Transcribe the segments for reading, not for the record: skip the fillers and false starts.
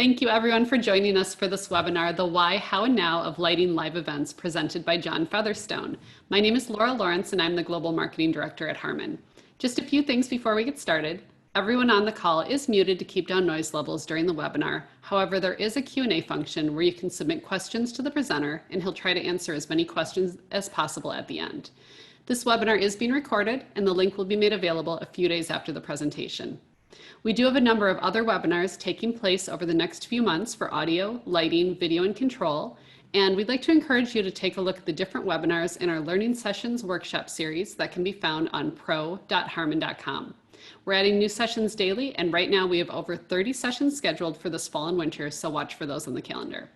Thank you everyone for joining us for this webinar, The Why, How, and Now of Lighting Live Events, presented by John Featherstone. My name is Laura Lawrence and I'm the Global Marketing Director at Harman. Just a few things before we get started. Everyone on the call is muted to keep down noise levels during the webinar. However, there is a Q&A function where you can submit questions to the presenter and he'll try to answer as many questions as possible at the end. This webinar is being recorded and the link will be made available a few days after the presentation. We do have a number of other webinars taking place over the next few months for audio, lighting, video, and control. And we'd like to encourage you to take a look at the different webinars in our Learning Sessions workshop series that can be found on pro.harman.com. We're adding new sessions daily, and right now we have over 30 sessions scheduled for this fall and winter, so watch for those on the calendar.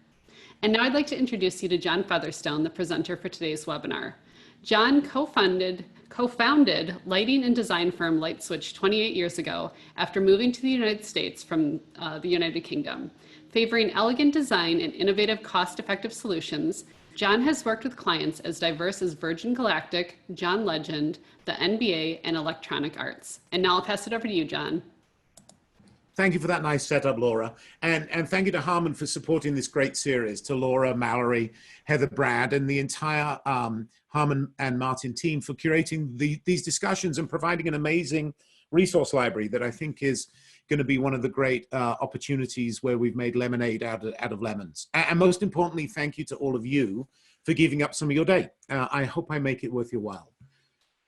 And now I'd like to introduce you to John Featherstone, the presenter for today's webinar. John co-founded lighting and design firm Lightswitch 28 years ago after moving to the United States from the United Kingdom. Favoring elegant design and innovative cost-effective solutions, John has worked with clients as diverse as Virgin Galactic, John Legend, the NBA, and Electronic Arts. And now I'll pass it over to you, John. Thank you for that nice setup, Laura. And thank you to Harman for supporting this great series, to Laura, Mallory, Heather, Brad, and the entire Harman and Martin team for curating these discussions and providing an amazing resource library that I think is going to be one of the great opportunities where we've made lemonade out of lemons. And most importantly, thank you to all of you for giving up some of your day. I hope I make it worth your while.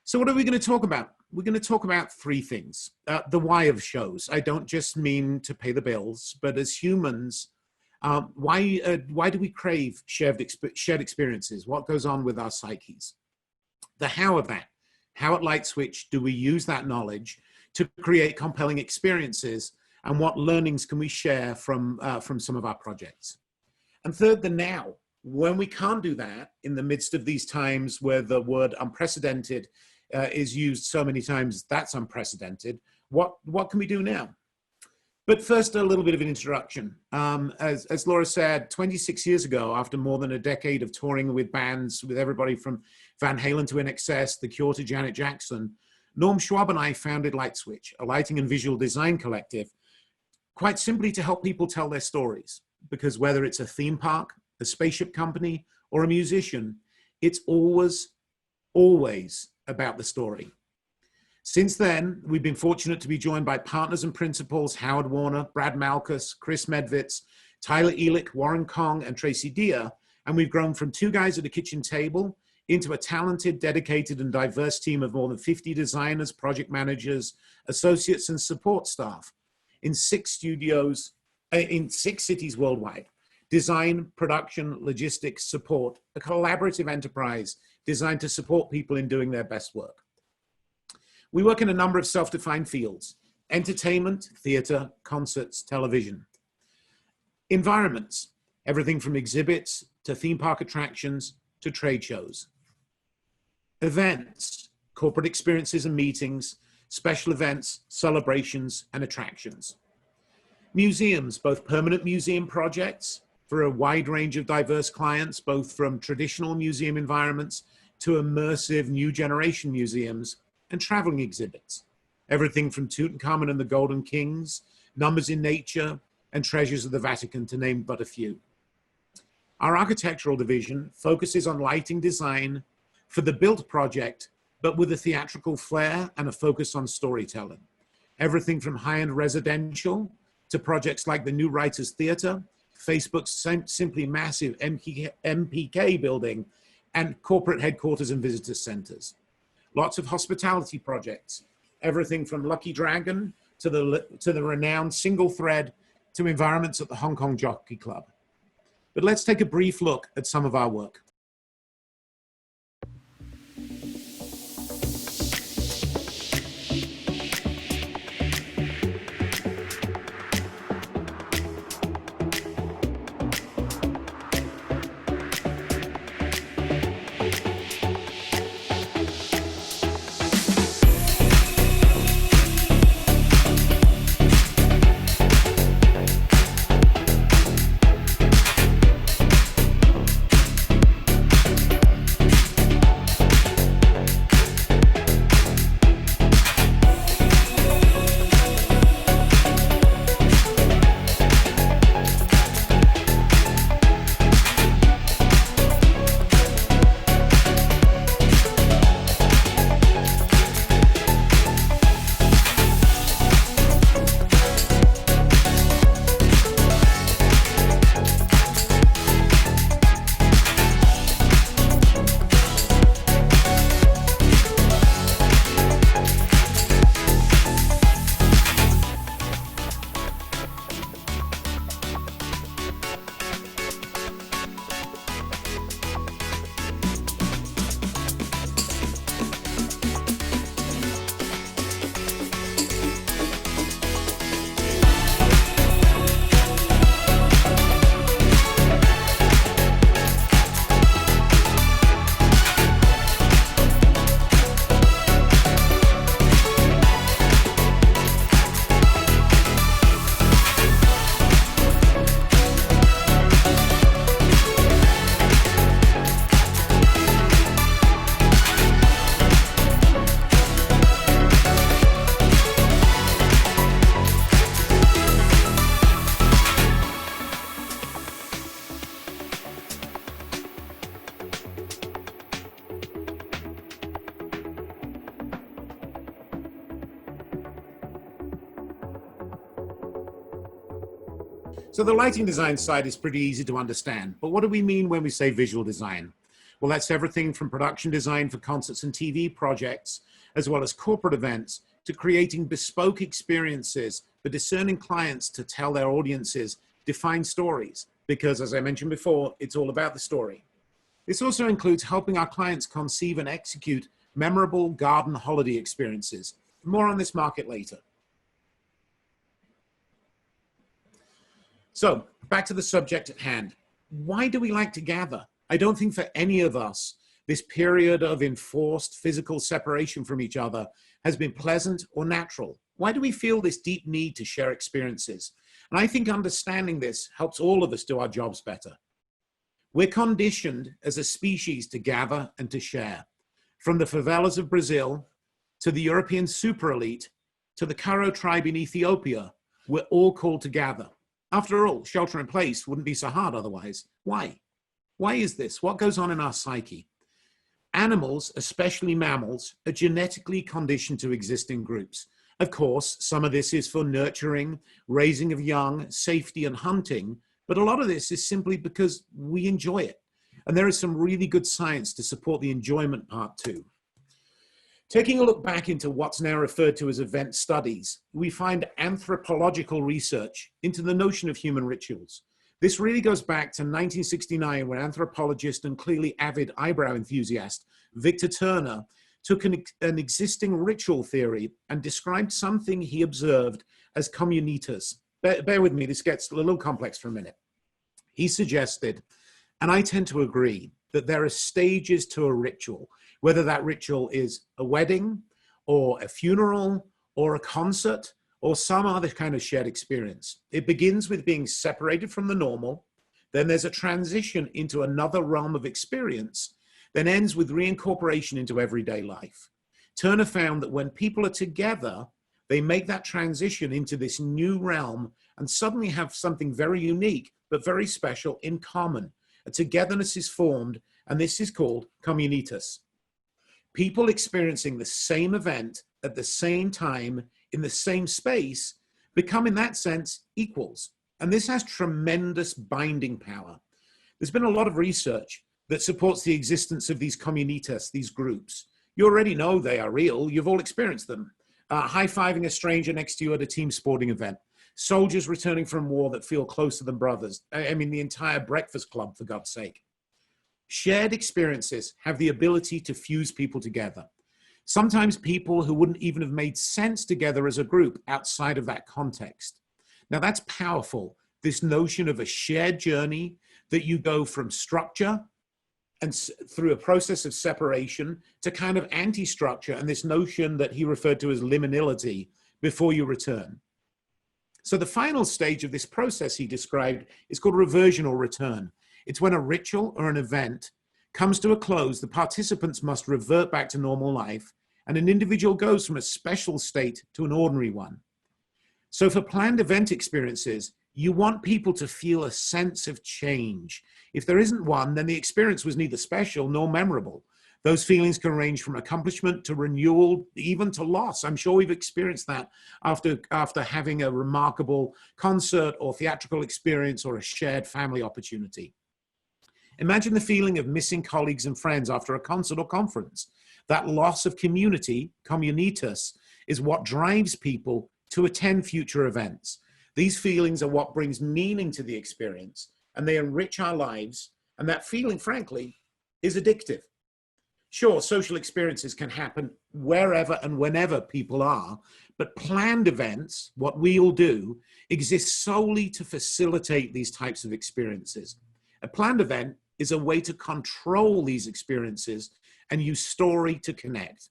So what are we going to talk about? We're going to talk about three things. The why of shows. I don't just mean to pay the bills, but as humans, why do we crave shared experiences? What goes on with our psyches? The how of that. How at Lightswitch do we use that knowledge to create compelling experiences, and what learnings can we share from some of our projects? And third, the now. When we can't do that in the midst of these times where the word unprecedented is used so many times, that's unprecedented. What can we do now? But first, a little bit of an introduction. As Laura said, 26 years ago, after more than a decade of touring with bands, with everybody from Van Halen to INXS, The Cure to Janet Jackson, Norm Schwab and I founded Lightswitch, a lighting and visual design collective, quite simply to help people tell their stories. Because whether it's a theme park, a spaceship company, or a musician, it's always about the story. Since then, we've been fortunate to be joined by partners and principals Howard Warner, Brad Malkus, Chris Medvitz, Tyler Elick, Warren Kong, and Tracy Deer, and we've grown from two guys at a kitchen table into a talented, dedicated, and diverse team of more than 50 designers, project managers, associates, and support staff in 6 studios, in 6 cities worldwide. Design, production, logistics, support, a collaborative enterprise designed to support people in doing their best work. We work in a number of self-defined fields: entertainment, theater, concerts, television. Environments, everything from exhibits to theme park attractions to trade shows. Events, corporate experiences and meetings, special events, celebrations, and attractions. Museums, both permanent museum projects for a wide range of diverse clients, both from traditional museum environments to immersive new generation museums, and traveling exhibits. Everything from Tutankhamun and the Golden Kings, Numbers in Nature, and Treasures of the Vatican, to name but a few. Our architectural division focuses on lighting design for the built project, but with a theatrical flair and a focus on storytelling. Everything from high-end residential to projects like the New Writers Theater, Facebook's Simply Massive MPK building, and corporate headquarters and visitor centers. Lots of hospitality projects, everything from Lucky Dragon to the renowned Single Thread to environments at the Hong Kong Jockey Club. But let's take a brief look at some of our work. So the lighting design side is pretty easy to understand, but what do we mean when we say visual design? Well, that's everything from production design for concerts and TV projects, as well as corporate events, to creating bespoke experiences for discerning clients to tell their audiences defined stories, because as I mentioned before, it's all about the story. This also includes helping our clients conceive and execute memorable garden holiday experiences. More on this market later. So back to the subject at hand. Why do we like to gather? I don't think for any of us, this period of enforced physical separation from each other has been pleasant or natural. Why do we feel this deep need to share experiences? And I think understanding this helps all of us do our jobs better. We're conditioned as a species to gather and to share. From the favelas of Brazil to the European super elite to the Karo tribe in Ethiopia, we're all called to gather. After all, shelter in place wouldn't be so hard otherwise. Why? Why is this? What goes on in our psyche? Animals, especially mammals, are genetically conditioned to exist in groups. Of course, some of this is for nurturing, raising of young, safety, and hunting, but a lot of this is simply because we enjoy it. And there is some really good science to support the enjoyment part too. Taking a look back into what's now referred to as event studies, we find anthropological research into the notion of human rituals. This really goes back to 1969 when anthropologist and clearly avid eyebrow enthusiast Victor Turner took an existing ritual theory and described something he observed as communitas. Bear with me, this gets a little complex for a minute. He suggested, and I tend to agree, that there are stages to a ritual, whether that ritual is a wedding or a funeral or a concert or some other kind of shared experience. It begins with being separated from the normal, then there's a transition into another realm of experience, then ends with reincorporation into everyday life. Turner found that when people are together, they make that transition into this new realm and suddenly have something very unique, but very special in common. A togetherness is formed, and this is called communitas. People experiencing the same event at the same time in the same space become, in that sense, equals. And this has tremendous binding power. There's been a lot of research that supports the existence of these communitas, these groups. You already know they are real. You've all experienced them. High-fiving a stranger next to you at a team sporting event. Soldiers returning from war that feel closer than brothers. I mean, the entire Breakfast Club, for God's sake. Shared experiences have the ability to fuse people together. Sometimes people who wouldn't even have made sense together as a group outside of that context. Now that's powerful, this notion of a shared journey that you go from structure and through a process of separation to kind of anti-structure and this notion that he referred to as liminality before you return. So the final stage of this process he described is called reversion or return. It's when a ritual or an event comes to a close, the participants must revert back to normal life, and an individual goes from a special state to an ordinary one. So for planned event experiences, you want people to feel a sense of change. If there isn't one, then the experience was neither special nor memorable. Those feelings can range from accomplishment to renewal, even to loss. I'm sure we've experienced that after having a remarkable concert or theatrical experience or a shared family opportunity. Imagine the feeling of missing colleagues and friends after a concert or conference. That loss of community, communitas, is what drives people to attend future events. These feelings are what brings meaning to the experience, and they enrich our lives, and that feeling, frankly, is addictive. Sure, social experiences can happen wherever and whenever people are, but planned events, what we all do, exist solely to facilitate these types of experiences. A planned event is a way to control these experiences and use story to connect.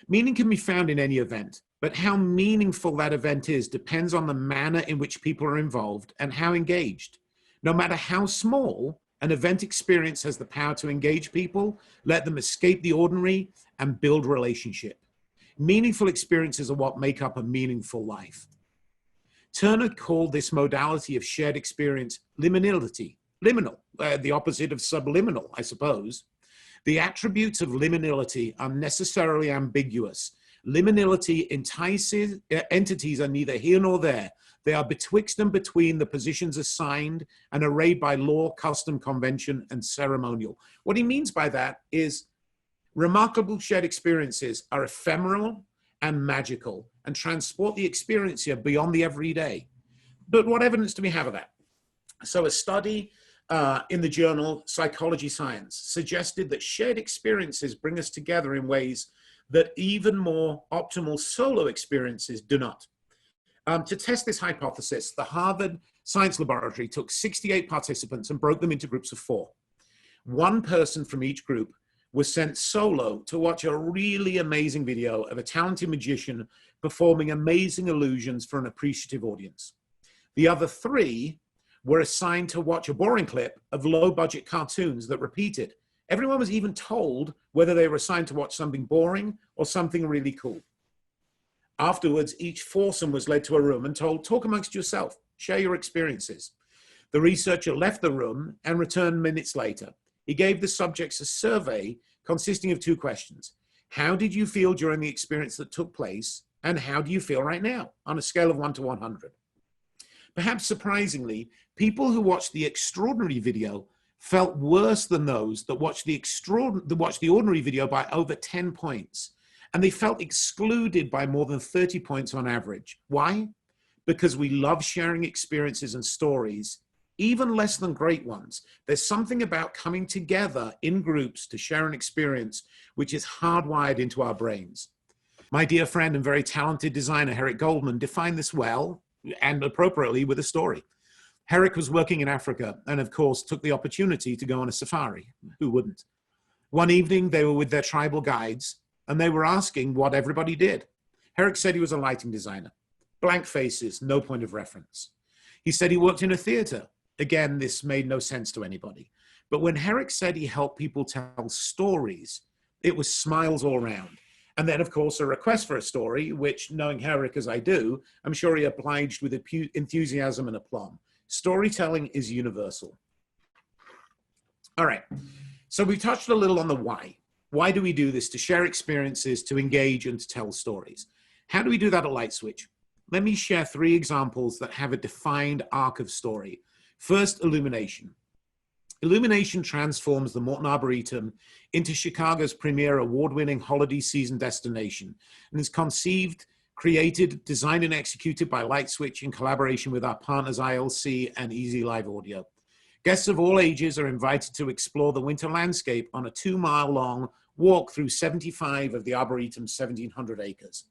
Meaning can be found in any event, but how meaningful that event is depends on the manner in which people are involved and how engaged. No matter how small, an event experience has the power to engage people, let them escape the ordinary, and build relationship. Meaningful experiences are what make up a meaningful life. Turner called this modality of shared experience liminality. Liminal, the opposite of subliminal, I suppose. The attributes of liminality are necessarily ambiguous. Liminality entices entities are neither here nor there. They are betwixt and between the positions assigned and arrayed by law, custom, convention, and ceremonial. What he means by that is remarkable shared experiences are ephemeral and magical and transport the experiencer beyond the everyday. But what evidence do we have of that? So a study in the journal Psychology Science suggested that shared experiences bring us together in ways that even more optimal solo experiences do not. To test this hypothesis, the Harvard Science Laboratory took 68 participants and broke them into groups of 4. One person from each group was sent solo to watch a really amazing video of a talented magician performing amazing illusions for an appreciative audience. The other 3 were assigned to watch a boring clip of low-budget cartoons that repeated. Everyone was even told whether they were assigned to watch something boring or something really cool. Afterwards, each foursome was led to a room and told, talk amongst yourself, share your experiences. The researcher left the room and returned minutes later. He gave the subjects a survey consisting of 2 questions. How did you feel during the experience that took place? And how do you feel right now on a scale of 1 to 100? Perhaps surprisingly, people who watched the extraordinary video felt worse than those that watched the ordinary video by over 10 points. And they felt excluded by more than 30 points on average. Why? Because we love sharing experiences and stories, even less than great ones. There's something about coming together in groups to share an experience which is hardwired into our brains. My dear friend and very talented designer, Herrick Goldman, defined this well and appropriately with a story. Herrick was working in Africa and, of course, took the opportunity to go on a safari. Who wouldn't? One evening, they were with their tribal guides, and they were asking what everybody did. Herrick said he was a lighting designer. Blank faces, no point of reference. He said he worked in a theater. Again, this made no sense to anybody. But when Herrick said he helped people tell stories, it was smiles all around. And then, of course, a request for a story, which, knowing Herrick as I do, I'm sure he obliged with enthusiasm and aplomb. Storytelling is universal. All right, so we touched a little on the why. Why do we do this? To share experiences, to engage, and to tell stories. How do we do that at Lightswitch? Let me share 3 examples that have a defined arc of story. First, illumination. Illumination transforms the Morton Arboretum into Chicago's premier award-winning holiday season destination and is conceived, created, designed, and executed by Lightswitch in collaboration with our partners ILC and Easy Live Audio. Guests of all ages are invited to explore the winter landscape on a 2-mile-long walk through 75 of the Arboretum's 1,700 acres.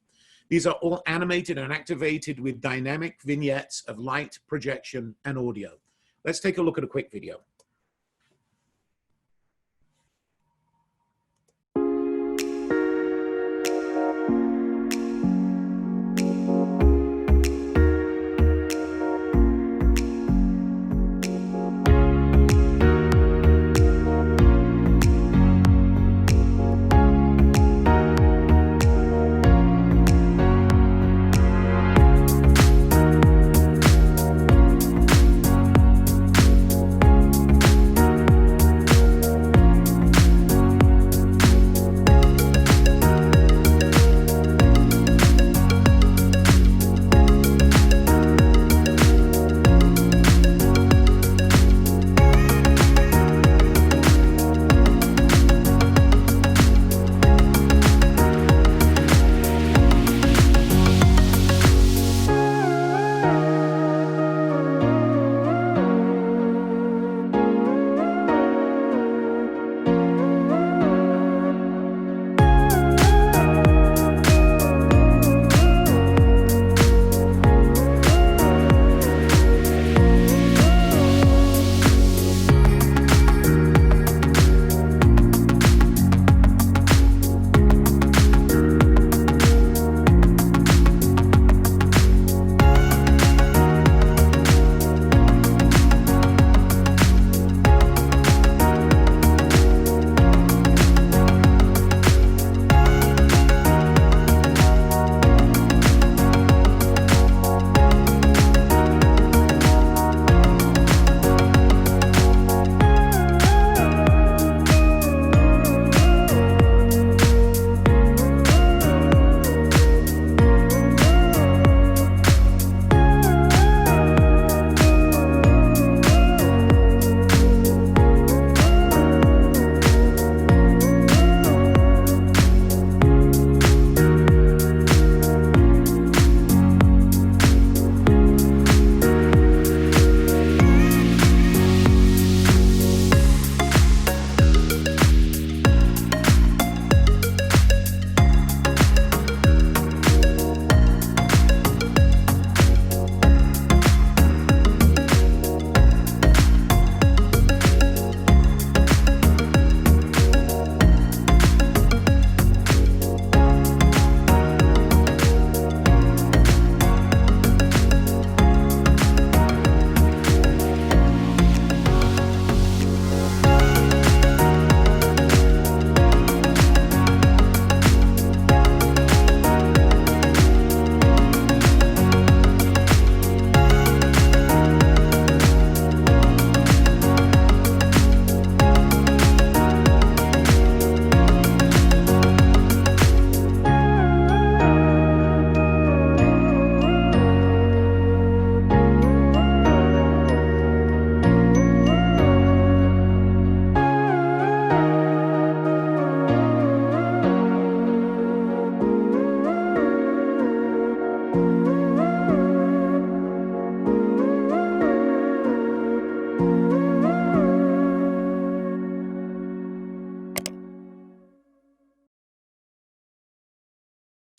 These are all animated and activated with dynamic vignettes of light, projection, and audio. Let's take a look at a quick video.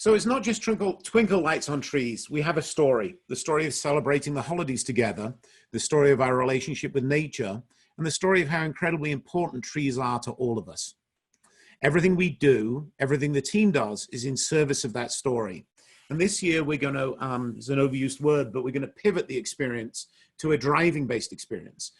So it's not just twinkle lights on trees. We have a story, the story of celebrating the holidays together, the story of our relationship with nature, and the story of how incredibly important trees are to all of us. Everything we do, everything the team does, is in service of that story. And this year we're going to, it's an overused word, but we're going to pivot the experience to a driving-based experience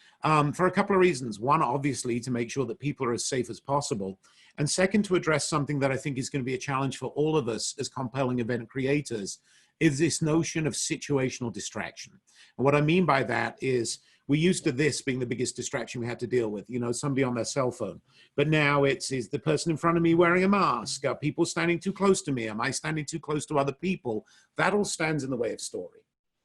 for a couple of reasons. One, obviously, to make sure that people are as safe as possible. And second, to address something that I think is going to be a challenge for all of us as compelling event creators, is this notion of situational distraction. And what I mean by that is we used to this being the biggest distraction we had to deal with, you know, somebody on their cell phone. But now is the person in front of me wearing a mask? Are people standing too close to me? Am I standing too close to other people? That all stands in the way of story.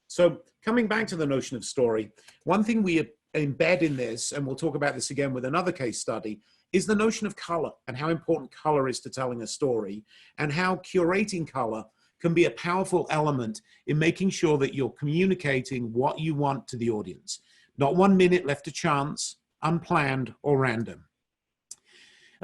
So coming back to the notion of story, one thing we embed in this, and we'll talk about this again with another case study, is the notion of color and how important color is to telling a story, and how curating color can be a powerful element in making sure that you're communicating what you want to the audience. Not 1 minute left to chance, unplanned, or random.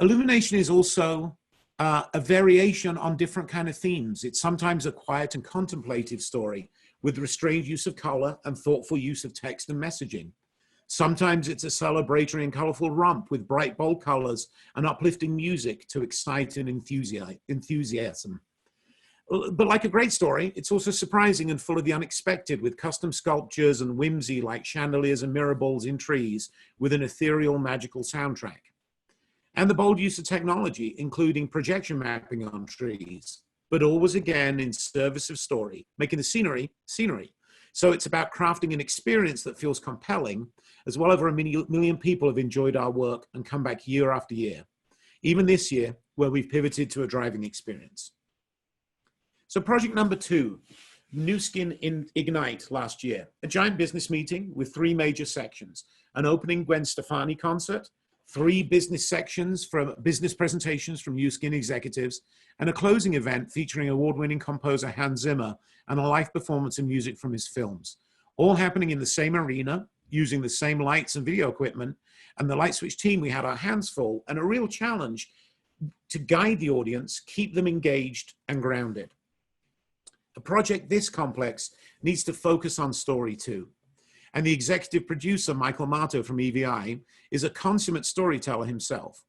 Illumination is also a variation on different kind of themes. It's sometimes a quiet and contemplative story with restrained use of color and thoughtful use of text and messaging. Sometimes it's a celebratory and colorful romp with bright, bold colors and uplifting music to excite and enthusiasm. But like a great story, it's also surprising and full of the unexpected, with custom sculptures and whimsy like chandeliers and mirror balls in trees with an ethereal, magical soundtrack. And the bold use of technology, including projection mapping on trees, but always again in service of story, making the scenery. So it's about crafting an experience that feels compelling, as well over 1 million people have enjoyed our work and come back year after year, even this year where we've pivoted to a driving experience. So project number 2, New Skin Ignite last year, a giant business meeting with 3 major sections: an opening Gwen Stefani concert, 3 business sections from business presentations from New Skin executives, and a closing event featuring award-winning composer Hans Zimmer and a live performance and music from his films, all happening in the same arena, using the same lights and video equipment. And the Lightswitch team, we had our hands full, and a real challenge to guide the audience, keep them engaged and grounded. A project this complex needs to focus on story too. And the executive producer, Michael Marto from EVI, is a consummate storyteller himself.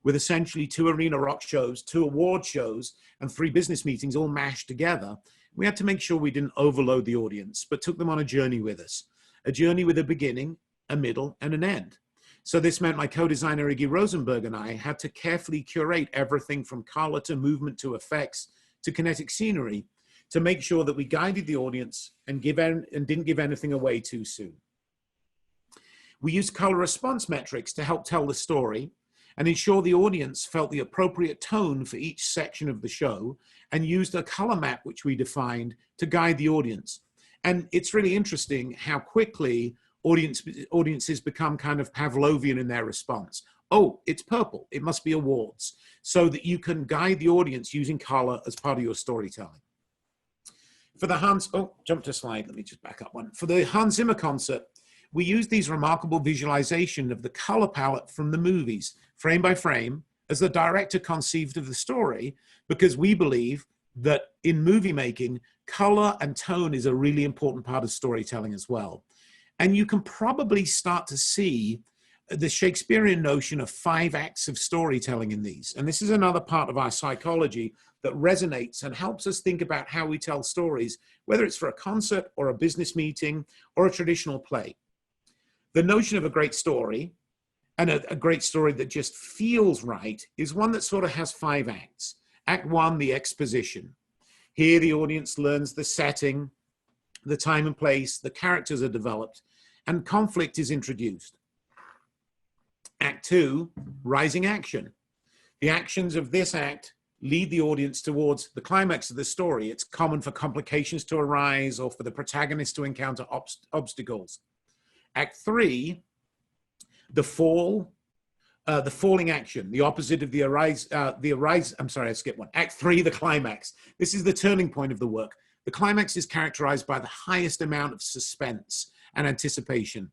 With essentially 2 arena rock shows, 2 award shows, and 3 business meetings all mashed together, we had to make sure we didn't overload the audience, but took them on a journey with us. A journey with a beginning, a middle, and an end. So this meant my co-designer Iggy Rosenberg and I had to carefully curate everything from color to movement to effects to kinetic scenery, to make sure that we guided the audience and didn't give anything away too soon. We used color response metrics to help tell the story and ensure the audience felt the appropriate tone for each section of the show, and used a color map which we defined to guide the audience. And it's really interesting how quickly audiences become kind of Pavlovian in their response. Oh, it's purple, it must be awards, so that you can guide the audience using color as part of your storytelling. For the jump to slide, let me just back up one. For the Hans Zimmer concert, we used these remarkable visualization of the color palette from the movies, frame by frame, as the director conceived of the story, because we believe that in movie making, color and tone is a really important part of storytelling as well. And you can probably start to see the Shakespearean notion of 5 acts of storytelling in these. And this is another part of our psychology that resonates and helps us think about how we tell stories, whether it's for a concert or a business meeting or a traditional play. The notion of a great story, and a great story that just feels right, is one that sort of has 5 acts. Act 1, the exposition. Here the audience learns the setting, the time and place, the characters are developed, and conflict is introduced. Act 2, rising action. The actions of this act lead the audience towards the climax of the story. It's common for complications to arise or for the protagonist to encounter obstacles. Act 3, the falling action, the opposite of I'm sorry, I skipped one. Act 3, the climax. This is the turning point of the work. The climax is characterized by the highest amount of suspense and anticipation.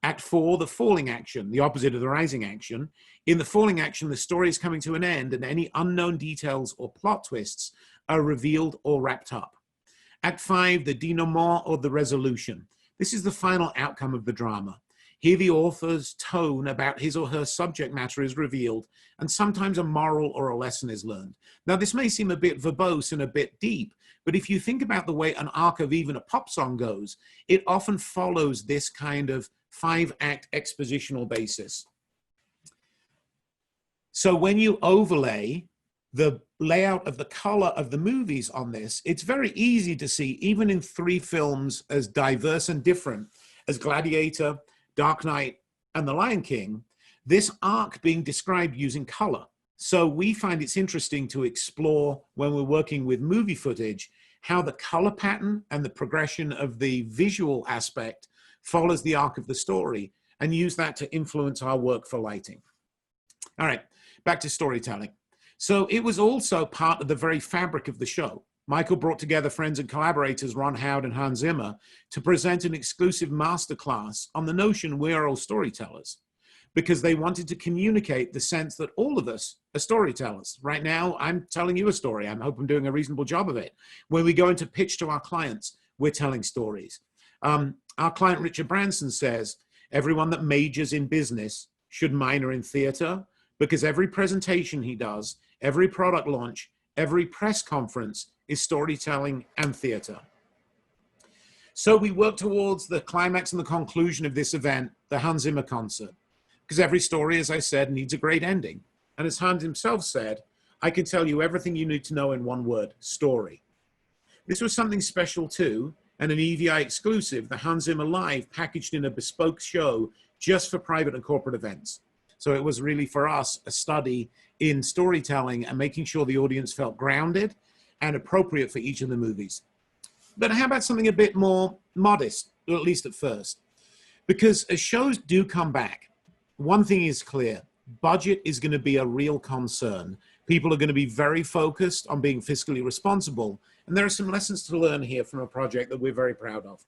Act 4, the falling action, the opposite of the rising action. In the falling action, the story is coming to an end and any unknown details or plot twists are revealed or wrapped up. Act 5, the denouement or the resolution. This is the final outcome of the drama. Here the author's tone about his or her subject matter is revealed, and sometimes a moral or a lesson is learned. Now, this may seem a bit verbose and a bit deep, but if you think about the way an arc of even a pop song goes, it often follows this kind of 5-act expositional basis. So when you overlay the layout of the color of the movies on this, it's very easy to see, even in 3 films as diverse and different as Gladiator, Dark Knight, and The Lion King, this arc being described using color. So we find it's interesting to explore, when we're working with movie footage, how the color pattern and the progression of the visual aspect follows the arc of the story, and use that to influence our work for lighting. All right, back to storytelling. So it was also part of the very fabric of the show. Michael brought together friends and collaborators, Ron Howard and Hans Zimmer, to present an exclusive masterclass on the notion we are all storytellers, because they wanted to communicate the sense that all of us are storytellers. Right now, I'm telling you a story. I hope I'm doing a reasonable job of it. When we go into pitch to our clients, we're telling stories. Our client, Richard Branson, says, everyone that majors in business should minor in theater, because every presentation he does, every product launch, every press conference is storytelling and theater. So we work towards the climax and the conclusion of this event, the Hans Zimmer concert, because every story, as I said, needs a great ending. And as Hans himself said, I can tell you everything you need to know in one word: story. This was something special too, and an EVI exclusive, the Hans Zimmer Live, packaged in a bespoke show just for private and corporate events. So it was really, for us, a study in storytelling and making sure the audience felt grounded and appropriate for each of the movies. But how about something a bit more modest, or at least at first? Because as shows do come back, one thing is clear: budget is going to be a real concern. People are going to be very focused on being fiscally responsible. And there are some lessons to learn here from a project that we're very proud of.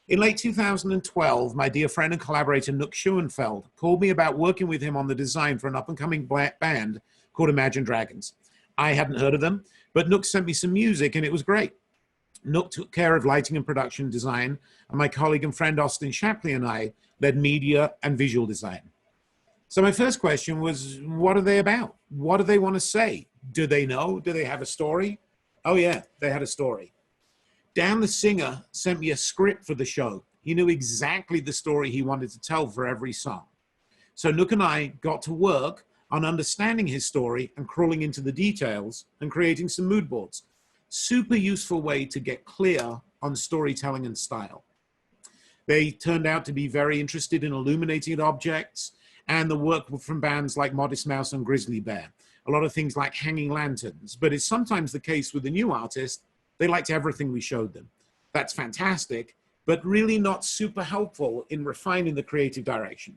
In late 2012, my dear friend and collaborator, Nook Schoenfeld, called me about working with him on the design for an up-and-coming band called Imagine Dragons. I hadn't heard of them, but Nook sent me some music and it was great. Nook took care of lighting and production design, and my colleague and friend Austin Shapley and I led media and visual design. So my first question was, what are they about? What do they want to say? Do they know? Do they have a story? Oh yeah, they had a story. Dan, the singer, sent me a script for the show. He knew exactly the story he wanted to tell for every song. So Nook and I got to work on understanding his story and crawling into the details and creating some mood boards. Super useful way to get clear on storytelling and style. They turned out to be very interested in illuminating objects and the work from bands like Modest Mouse and Grizzly Bear. A lot of things like hanging lanterns, but it's sometimes the case with a new artist, they liked everything we showed them. That's fantastic, but really not super helpful in refining the creative direction.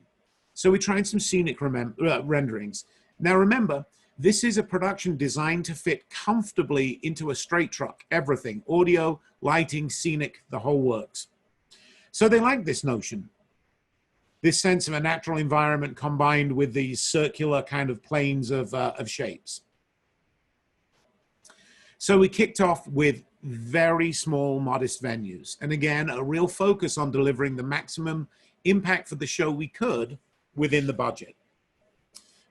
So we tried some scenic renderings. Now remember, this is a production designed to fit comfortably into a straight truck, everything: audio, lighting, scenic, the whole works. So they liked this notion, this sense of a natural environment combined with these circular kind of planes of shapes. So we kicked off with very small, modest venues. And again, a real focus on delivering the maximum impact for the show we could within the budget.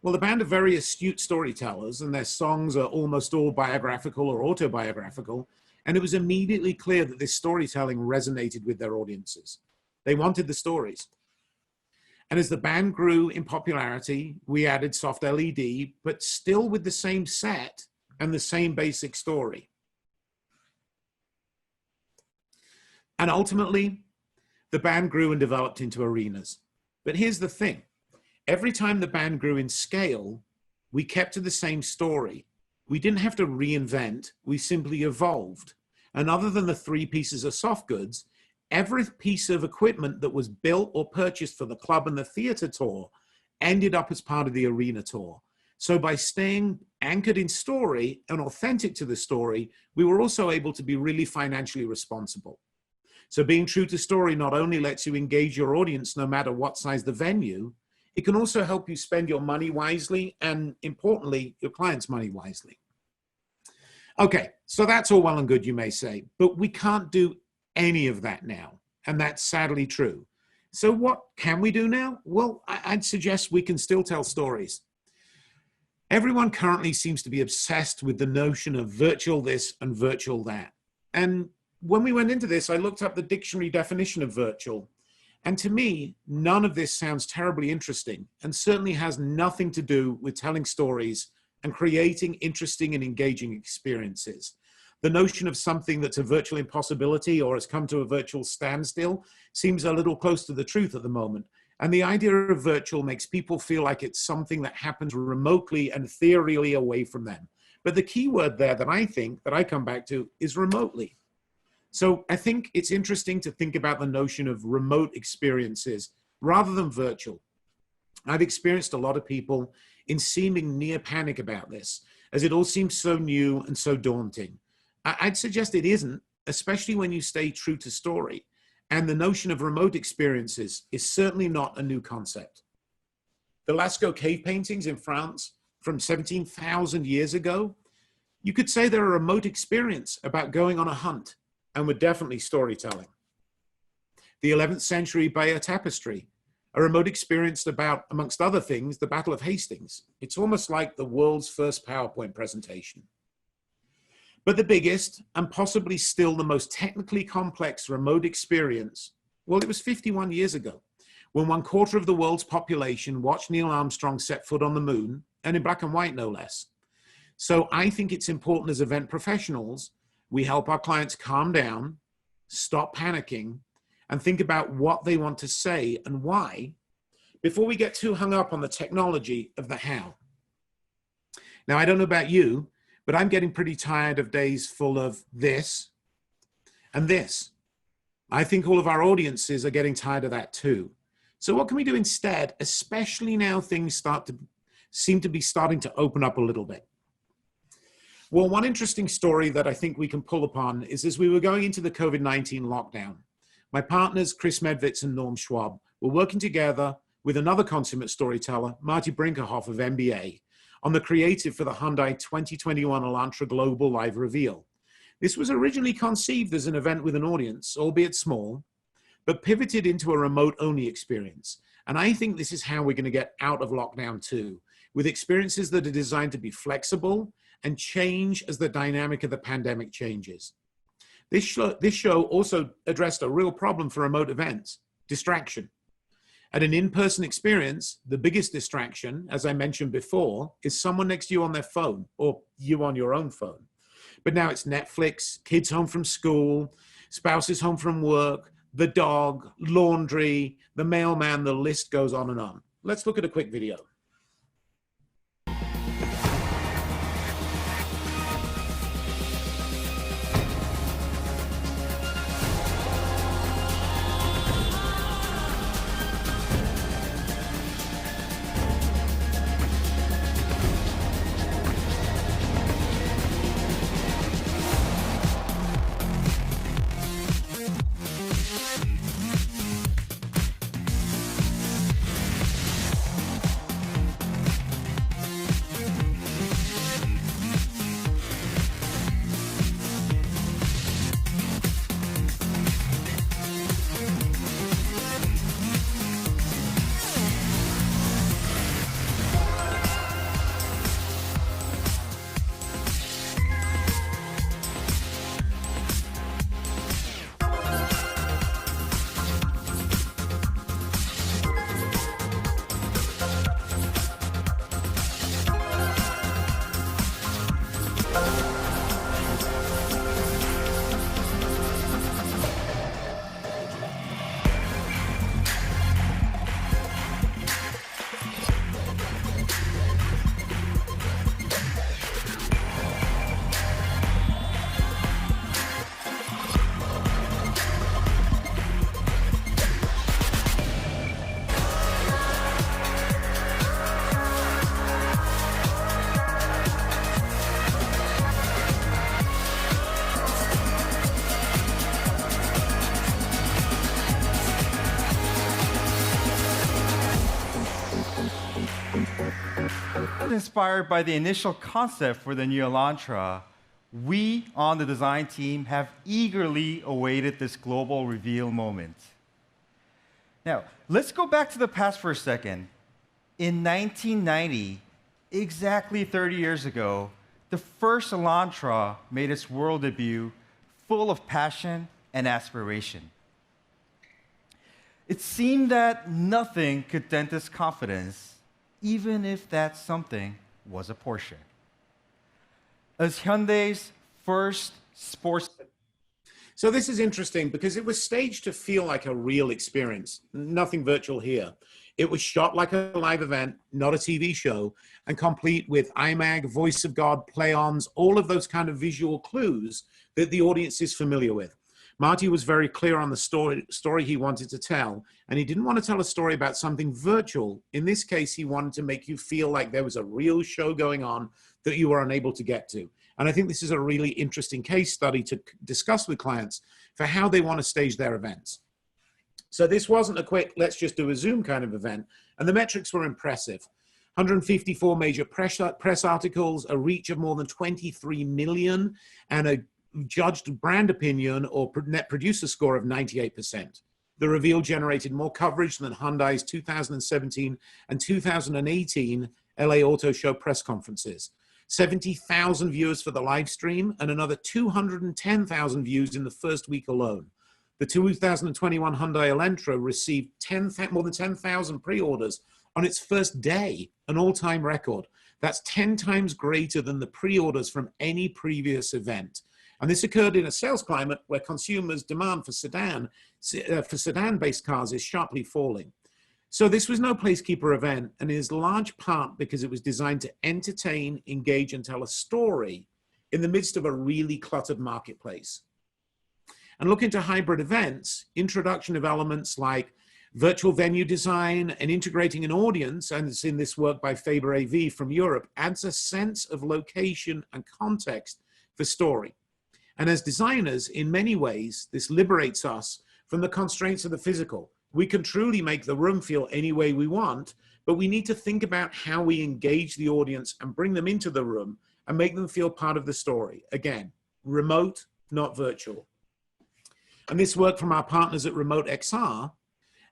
Well, the band are very astute storytellers, and their songs are almost all biographical or autobiographical. And it was immediately clear that this storytelling resonated with their audiences. They wanted the stories. And as the band grew in popularity, we added soft LED, but still with the same set and the same basic story. And ultimately, the band grew and developed into arenas. But here's the thing. Every time the band grew in scale, we kept to the same story. We didn't have to reinvent, we simply evolved. And other than the 3 pieces of soft goods, every piece of equipment that was built or purchased for the club and the theater tour ended up as part of the arena tour. So by staying anchored in story and authentic to the story, we were also able to be really financially responsible. So being true to story not only lets you engage your audience no matter what size the venue, it can also help you spend your money wisely and, importantly, your clients' money wisely. Okay, so that's all well and good, you may say, but we can't do any of that now, and that's sadly true. So what can we do now? Well, I'd suggest we can still tell stories. Everyone currently seems to be obsessed with the notion of virtual this and virtual that. And when we went into this, I looked up the dictionary definition of virtual. And to me, none of this sounds terribly interesting and certainly has nothing to do with telling stories and creating interesting and engaging experiences. The notion of something that's a virtual impossibility or has come to a virtual standstill seems a little close to the truth at the moment. And the idea of virtual makes people feel like it's something that happens remotely and ethereally away from them. But the key word there that I come back to is remotely. So I think it's interesting to think about the notion of remote experiences rather than virtual. I've experienced a lot of people in seeming near panic about this, as it all seems so new and so daunting. I'd suggest it isn't, especially when you stay true to story. And the notion of remote experiences is certainly not a new concept. The Lascaux cave paintings in France from 17,000 years ago, you could say they're a remote experience about going on a hunt, and were definitely storytelling. The 11th century Bayeux tapestry, a remote experience about, amongst other things, the Battle of Hastings. It's almost like the world's first PowerPoint presentation. But the biggest, and possibly still the most technically complex remote experience, well, it was 51 years ago, when 1/4 of the world's population watched Neil Armstrong set foot on the moon, and in black and white, no less. So I think it's important as event professionals, we help our clients calm down, stop panicking, and think about what they want to say and why before we get too hung up on the technology of the how. Now, I don't know about you, but I'm getting pretty tired of days full of this and this. I think all of our audiences are getting tired of that too. So what can we do instead, especially now things seem to be starting to open up a little bit? Well, one interesting story that I think we can pull upon is as we were going into the COVID-19 lockdown, my partners, Chris Medvitz and Norm Schwab, were working together with another consummate storyteller, Marty Brinkerhoff of MBA, on the creative for the Hyundai 2021 Elantra Global Live Reveal. This was originally conceived as an event with an audience, albeit small, but pivoted into a remote-only experience. And I think this is how we're going to get out of lockdown too, with experiences that are designed to be flexible and change as the dynamic of the pandemic changes. This show also addressed a real problem for remote events, distraction. At an in-person experience, the biggest distraction, as I mentioned before, is someone next to you on their phone or you on your own phone. But now it's Netflix, kids home from school, spouses home from work, the dog, laundry, the mailman, the list goes on and on. Let's look at a quick video. inspired by the initial concept for the new Elantra, we on the design team have eagerly awaited this global reveal moment. Now, let's go back to the past for a second. In 1990, exactly 30 years ago, the first Elantra made its world debut full of passion and aspiration. It seemed that nothing could dent its confidence, even if that something was a Porsche. As Hyundai's first sports... So this is interesting because it was staged to feel like a real experience, nothing virtual here. It was shot like a live event, not a TV show, and complete with IMAG, Voice of God, play-ons, all of those kind of visual clues that the audience is familiar with. Marty was very clear on the story he wanted to tell, and he didn't want to tell a story about something virtual. In this case, he wanted to make you feel like there was a real show going on that you were unable to get to. And I think this is a really interesting case study to discuss with clients for how they want to stage their events. So this wasn't a quick, let's just do a Zoom kind of event. And the metrics were impressive. 154 major press articles, a reach of more than 23 million, and a judged brand opinion or net producer score of 98%. The reveal generated more coverage than Hyundai's 2017 and 2018 LA Auto Show press conferences. 70,000 viewers for the live stream and another 210,000 views in the first week alone. The 2021 Hyundai Elantra received more than 10,000 pre-orders on its first day, an all-time record. That's 10 times greater than the pre-orders from any previous event. And this occurred in a sales climate where consumers' demand for sedan-based cars is sharply falling. So this was no placekeeper event, and is large part because it was designed to entertain, engage, and tell a story in the midst of a really cluttered marketplace. And looking to hybrid events, introduction of elements like virtual venue design and integrating an audience, and it's in this work by Faber AV from Europe, adds a sense of location and context for story. And as designers, in many ways, this liberates us from the constraints of the physical. We can truly make the room feel any way we want, but we need to think about how we engage the audience and bring them into the room and make them feel part of the story. Again, remote, not virtual. And this work from our partners at Remote XR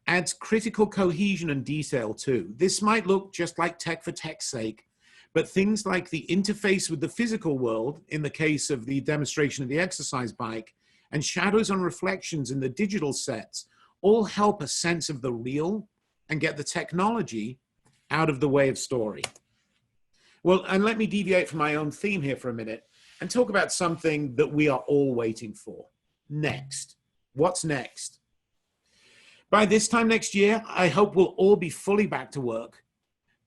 adds critical cohesion and detail too. This might look just like tech for tech's sake, but things like the interface with the physical world, in the case of the demonstration of the exercise bike, and shadows and reflections in the digital sets, all help a sense of the real and get the technology out of the way of story. Well, and let me deviate from my own theme here for a minute and talk about something that we are all waiting for. Next. What's next? By this time next year, I hope we'll all be fully back to work,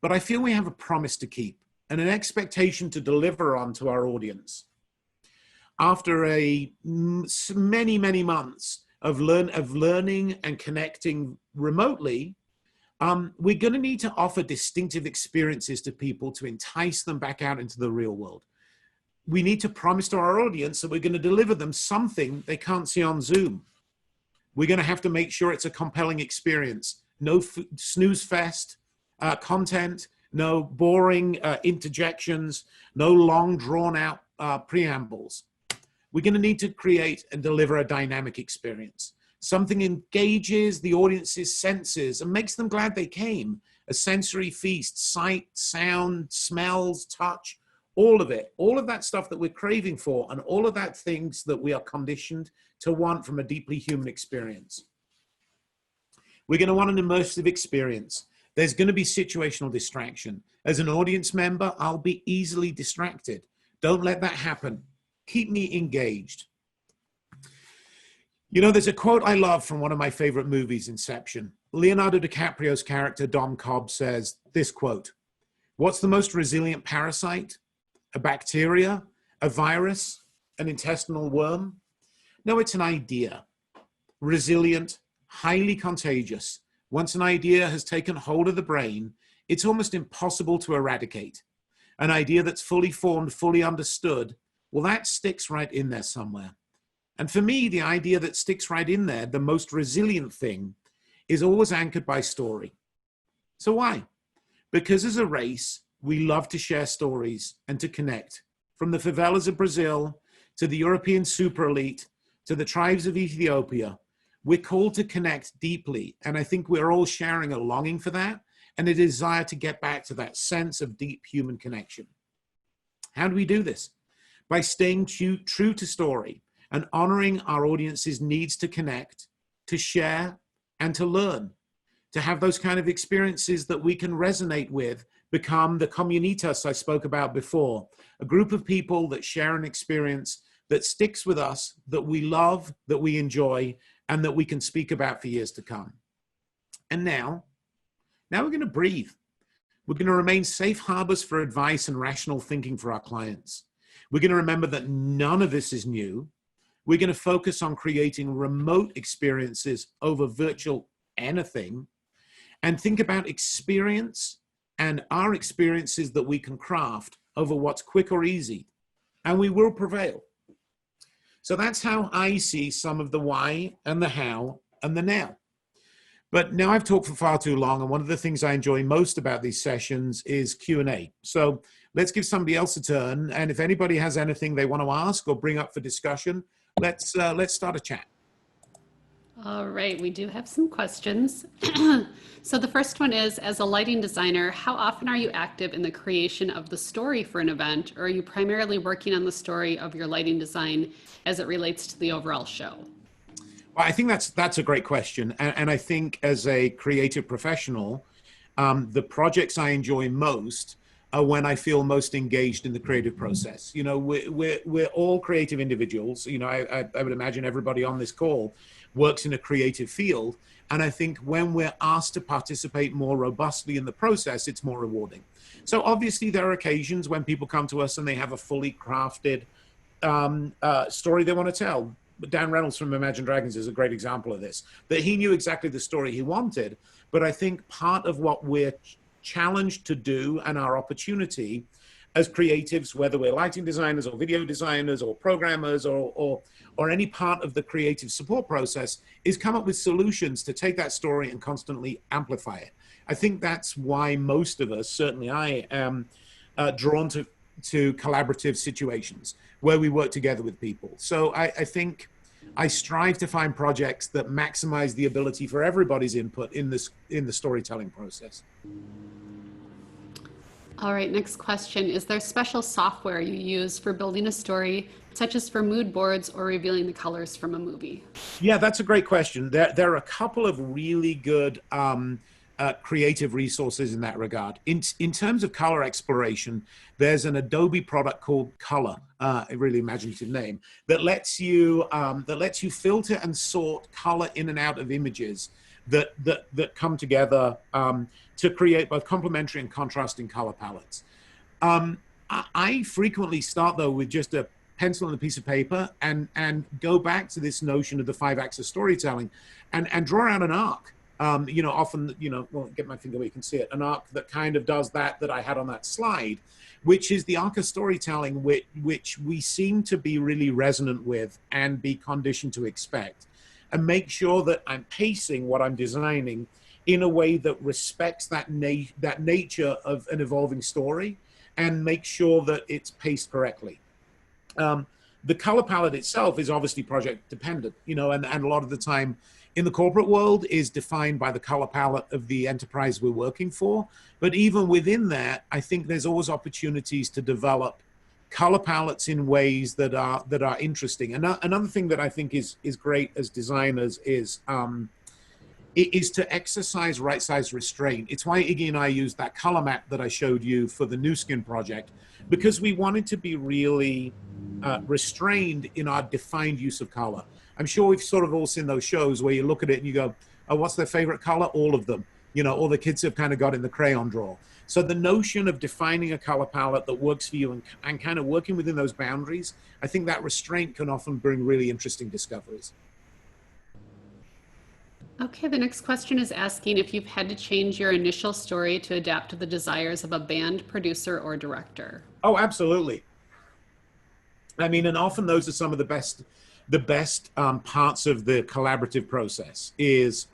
but I feel we have a promise to keep and an expectation to deliver on to our audience. After many, many months of learning and connecting remotely, we're going to need to offer distinctive experiences to people to entice them back out into the real world. We need to promise to our audience that we're going to deliver them something they can't see on Zoom. We're going to have to make sure it's a compelling experience. No snooze fest content, no boring interjections, no long drawn out preambles. We're going to need to create and deliver a dynamic experience. Something engages the audience's senses and makes them glad they came. A sensory feast, sight, sound, smells, touch, all of it. All of that stuff that we're craving for, and all of that things that we are conditioned to want from a deeply human experience. We're going to want an immersive experience. There's going to be situational distraction. As an audience member, I'll be easily distracted. Don't let that happen. Keep me engaged. You know, there's a quote I love from one of my favorite movies, Inception. Leonardo DiCaprio's character, Dom Cobb, says this quote: "What's the most resilient parasite? A bacteria, a virus, an intestinal worm? No, it's an idea. Resilient, highly contagious. Once an idea has taken hold of the brain, it's almost impossible to eradicate. An idea that's fully formed, fully understood, well, that sticks right in there somewhere. And for me, the idea that sticks right in there, the most resilient thing, is always anchored by story. So why? Because as a race, we love to share stories and to connect. From the favelas of Brazil to the European super elite to the tribes of Ethiopia, we're called to connect deeply. And I think we're all sharing a longing for that and a desire to get back to that sense of deep human connection. How do we do this? By staying true to story and honoring our audience's needs to connect, to share, and to learn, to have those kind of experiences that we can resonate with, become the comunitas I spoke about before, a group of people that share an experience that sticks with us, that we love, that we enjoy, and that we can speak about for years to come. And now we're going to breathe. We're going to remain safe harbors for advice and rational thinking for our clients. We're going to remember that none of this is new. We're going to focus on creating remote experiences over virtual anything, and think about experience and our experiences that we can craft over what's quick or easy, and we will prevail. So that's how I see some of the why and the how and the now. But now I've talked for far too long, and one of the things I enjoy most about these sessions is Q&A. So let's give somebody else a turn, and if anybody has anything they want to ask or bring up for discussion, let's start a chat. All right, we do have some questions. So the first one is, as a lighting designer, how often are you active in the creation of the story for an event, or are you primarily working on the story of your lighting design as it relates to the overall show? Well, I think that's a great question. And I think as a creative professional, the projects I enjoy most are when I feel most engaged in the creative process. You know, we're all creative individuals. You know, I would imagine everybody on this call works in a creative field. And I think when we're asked to participate more robustly in the process, it's more rewarding. So obviously there are occasions when people come to us and they have a fully crafted story they want to tell. Dan Reynolds from Imagine Dragons is a great example of this, that he knew exactly the story he wanted. But I think part of what we're challenged to do and our opportunity as creatives, whether we're lighting designers or video designers or programmers or any part of the creative support process, is come up with solutions to take that story and constantly amplify it. I think that's why most of us, certainly I am, drawn to collaborative situations where we work together with people. So I think I strive to find projects that maximize the ability for everybody's input in the storytelling process. All right, next question. Is there special software you use for building a story, such as for mood boards or revealing the colors from a movie? Yeah, that's a great question. There are a couple of really good creative resources in that regard. In terms of color exploration, there's an Adobe product called Color, a really imaginative name, that lets you filter and sort color in and out of images that come together to create both complementary and contrasting color palettes. I frequently start though with just a pencil and a piece of paper and go back to this notion of the 5-axis storytelling and draw out an arc. You know, often, you know, well, get my finger where you can see it, an arc that kind of does that I had on that slide, which is the arc of storytelling, which we seem to be really resonant with and be conditioned to expect, and make sure that I'm pacing what I'm designing in a way that respects that nature of an evolving story and make sure that it's paced correctly. The color palette itself is obviously project dependent, you know, and a lot of the time in the corporate world is defined by the color palette of the enterprise we're working for. But even within that, I think there's always opportunities to develop color palettes in ways that are interesting. And another thing that I think is great as designers is to exercise right size restraint. It's why Iggy and I used that color map that I showed you for the New Skin project, because we wanted to be really restrained in our defined use of color. I'm sure we've sort of all seen those shows where you look at it and you go, oh, what's their favorite color? All of them. You know, all the kids have kind of got in the crayon drawer. So the notion of defining a color palette that works for you and kind of working within those boundaries, I think that restraint can often bring really interesting discoveries. Okay, the next question is asking if you've had to change your initial story to adapt to the desires of a band, producer, or director. Oh, absolutely. I mean, and often those are some of the best parts of the collaborative process is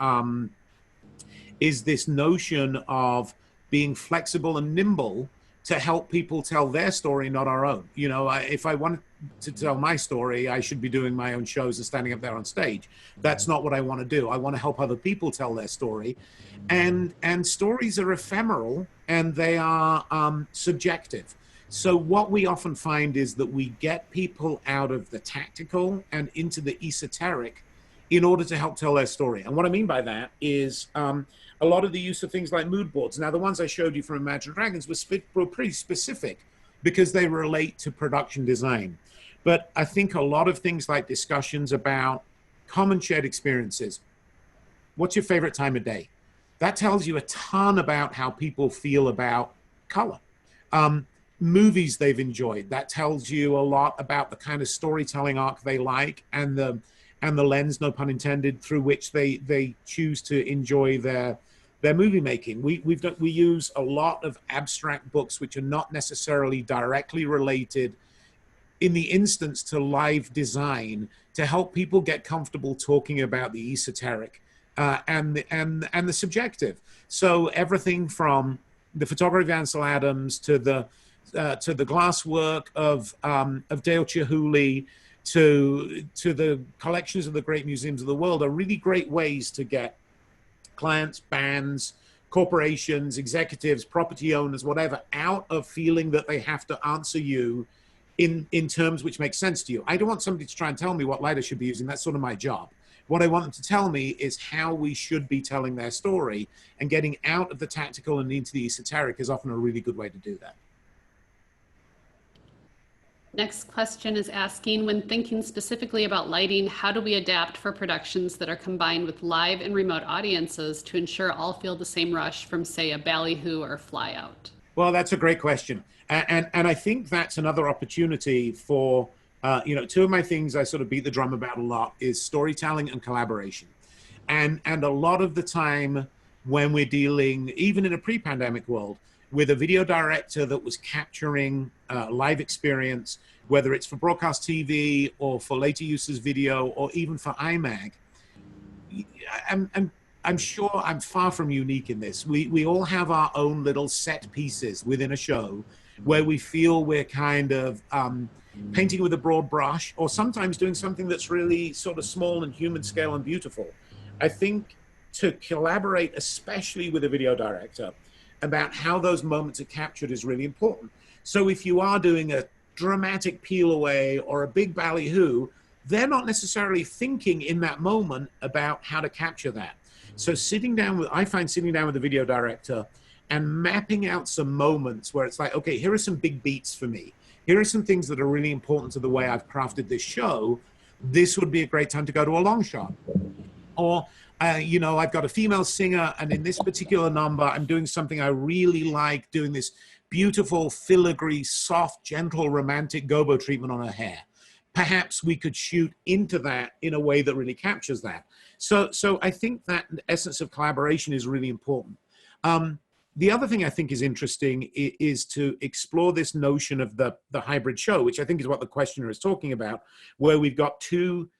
this notion of being flexible and nimble to help people tell their story, not our own. You know, if I wanted to tell my story, I should be doing my own shows and standing up there on stage. That's not what I want to do. I want to help other people tell their story. And stories are ephemeral and they are subjective. So what we often find is that we get people out of the tactical and into the esoteric in order to help tell their story. And what I mean by that is a lot of the use of things like mood boards. Now, the ones I showed you from Imagine Dragons were pretty specific because they relate to production design. But I think a lot of things like discussions about common shared experiences. What's your favorite time of day? That tells you a ton about how people feel about color. Movies they've enjoyed. That tells you a lot about the kind of storytelling arc they like and the lens, no pun intended, through which they choose to enjoy their movie making. We use a lot of abstract books which are not necessarily directly related in the instance to live design to help people get comfortable talking about the esoteric and the subjective. So everything from the photography of Ansel Adams to the glass work of Dale Chihuly to the collections of the great museums of the world are really great ways to get clients, bands, corporations, executives, property owners, whatever, out of feeling that they have to answer you in terms which make sense to you. I don't want somebody to try and tell me what light I should be using. That's sort of my job. What I want them to tell me is how we should be telling their story, and getting out of the tactical and into the esoteric is often a really good way to do that. Next question is asking, when thinking specifically about lighting, how do we adapt for productions that are combined with live and remote audiences to ensure all feel the same rush from, say, a ballyhoo or fly out? Well, that's a great question. And I think that's another opportunity for, two of my things I sort of beat the drum about a lot is storytelling and collaboration. And a lot of the time when we're dealing, even in a pre-pandemic world, with a video director that was capturing live experience, whether it's for broadcast TV or for later uses video or even for IMAG, I'm sure I'm far from unique in this. We all have our own little set pieces within a show where we feel we're kind of painting with a broad brush, or sometimes doing something that's really sort of small and human scale and beautiful. I think to collaborate, especially with a video director, about how those moments are captured is really important. So if you are doing a dramatic peel away or a big ballyhoo, they're not necessarily thinking in that moment about how to capture that. So I find sitting down with the video director and mapping out some moments where it's like, okay, here are some big beats for me. Here are some things that are really important to the way I've crafted this show. This would be a great time to go to a long shot. Or, I've got a female singer, and in this particular number, I'm doing something I really like, doing this beautiful, filigree, soft, gentle, romantic gobo treatment on her hair. Perhaps we could shoot into that in a way that really captures that. So I think that essence of collaboration is really important. The other thing I think is interesting is to explore this notion of the hybrid show, which I think is what the questioner is talking about, where we've got two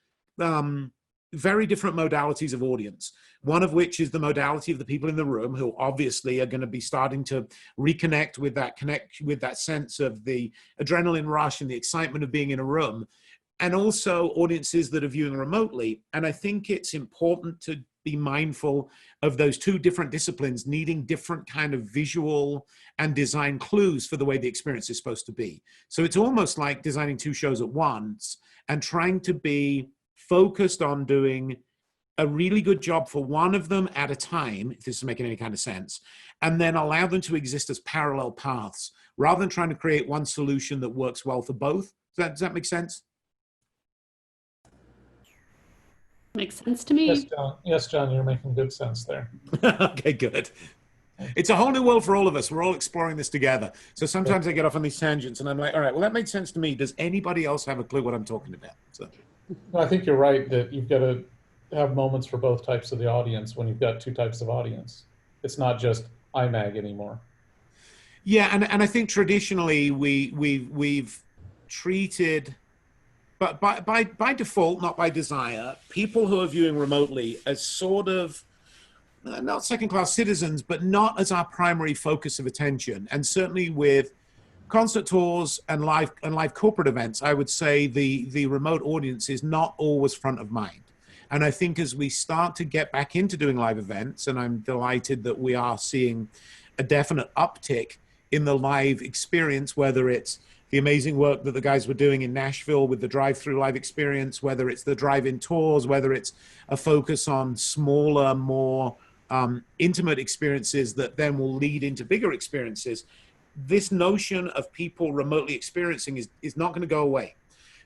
very different modalities of audience, one of which is the modality of the people in the room who obviously are going to be starting to reconnect with that sense of the adrenaline rush and the excitement of being in a room, and also audiences that are viewing remotely. And I think it's important to be mindful of those two different disciplines needing different kind of visual and design clues for the way the experience is supposed to be. So it's almost like designing two shows at once and trying to be focused on doing a really good job for one of them at a time, if this is making any kind of sense, and then allow them to exist as parallel paths rather than trying to create one solution that works well for both. Does that make sense? Makes sense to me. Yes, John, you're making good sense there. Okay, good. It's a whole new world for all of us. We're all exploring this together. So sometimes I get off on these tangents and I'm like, all right, well, that made sense to me. Does anybody else have a clue what I'm talking about? So. Well, I think you're right that you've got to have moments for both types of the audience when you've got two types of audience. It's not just IMAG anymore. Yeah, and I think traditionally we've treated, but by default, not by desire, people who are viewing remotely as sort of not second-class citizens, but not as our primary focus of attention. And certainly with concert tours and live corporate events, I would say the remote audience is not always front of mind. And I think as we start to get back into doing live events, and I'm delighted that we are seeing a definite uptick in the live experience, whether it's the amazing work that the guys were doing in Nashville with the drive-through live experience, whether it's the drive-in tours, whether it's a focus on smaller, more intimate experiences that then will lead into bigger experiences. This notion of people remotely experiencing is not going to go away.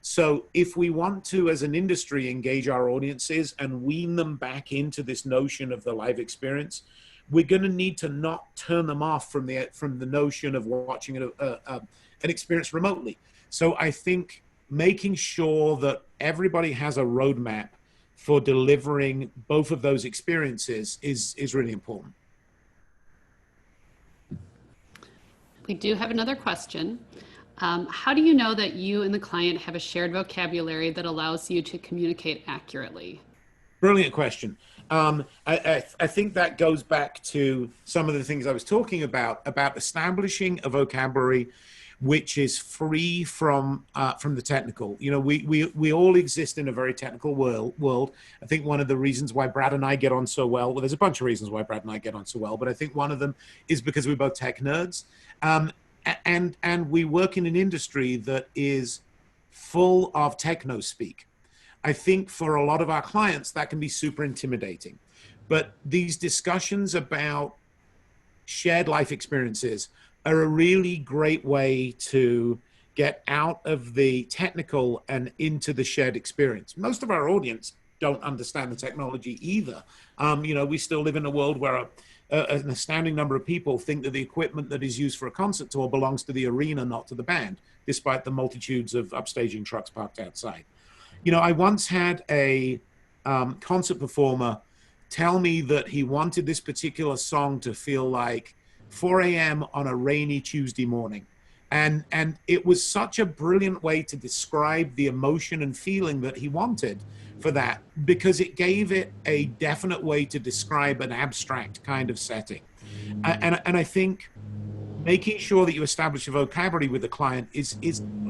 So if we want to, as an industry, engage our audiences and wean them back into this notion of the live experience, we're going to need to not turn them off from the notion of watching an experience remotely. So I think making sure that everybody has a roadmap for delivering both of those experiences is really important. We do have another question. How do you know that you and the client have a shared vocabulary that allows you to communicate accurately? Brilliant question. I think that goes back to some of the things I was talking about establishing a vocabulary which is free from the technical. You know, we all exist in a very technical world. I think one of the reasons why Brad and I get on so well, there's a bunch of reasons why Brad and I get on so well, but I think one of them is because we're both tech nerds. And we work in an industry that is full of techno speak. I think for a lot of our clients, that can be super intimidating. But these discussions about shared life experiences are a really great way to get out of the technical and into the shared experience. Most of our audience don't understand the technology either. You know, we still live in a world where an astounding number of people think that the equipment that is used for a concert tour belongs to the arena, not to the band, despite the multitudes of upstaging trucks parked outside. You know, I once had a concert performer tell me that he wanted this particular song to feel like 4 a.m. on a rainy Tuesday morning. And it was such a brilliant way to describe the emotion and feeling that he wanted for that, because it gave it a definite way to describe an abstract kind of setting. And I think making sure that you establish a vocabulary with the client is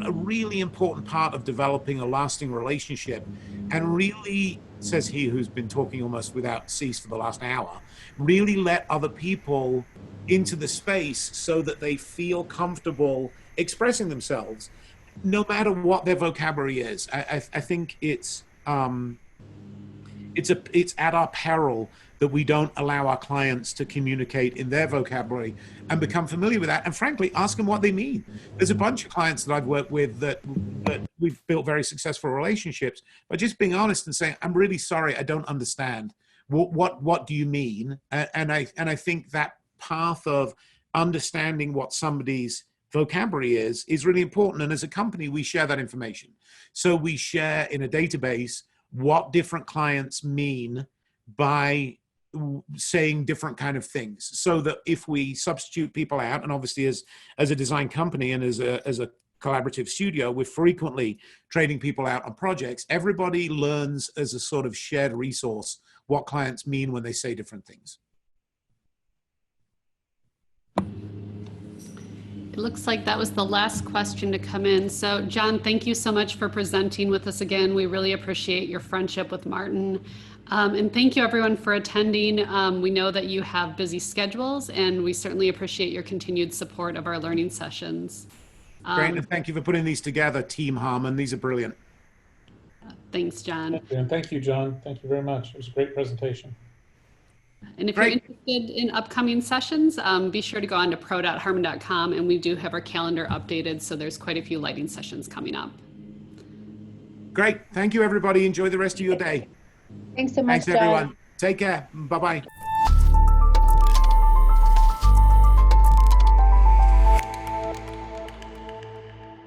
a really important part of developing a lasting relationship, and really, says he who's been talking almost without cease for the last hour, really let other people into the space so that they feel comfortable expressing themselves, no matter what their vocabulary is. I think it's at our peril that we don't allow our clients to communicate in their vocabulary and become familiar with that, and frankly, ask them what they mean. There's a bunch of clients that I've worked with that we've built very successful relationships by just being honest and saying, I'm really sorry, I don't understand. What do you mean? And I think that path of understanding what somebody's vocabulary is really important. And as a company, we share that information. So we share in a database what different clients mean by saying different kind of things, so that if we substitute people out, and obviously as a design company and as a collaborative studio, we're frequently trading people out on projects, everybody learns as a sort of shared resource what clients mean when they say different things. It looks like that was the last question to come in. So John, thank you so much for presenting with us again. We really appreciate your friendship with Martin. And thank you everyone for attending. We know that you have busy schedules, and we certainly appreciate your continued support of our learning sessions. Great, and thank you for putting these together, Team Harmon. These are brilliant. Thanks, John. Thank you. And thank you, John. Thank you very much. It was a great presentation. And if you're interested in upcoming sessions, be sure to go on to pro.harmon.com, and we do have our calendar updated, so there's quite a few lighting sessions coming up. Great. Thank you, everybody. Enjoy the rest of your day. Thanks so much, Thanks, everyone. Take care. Bye-bye.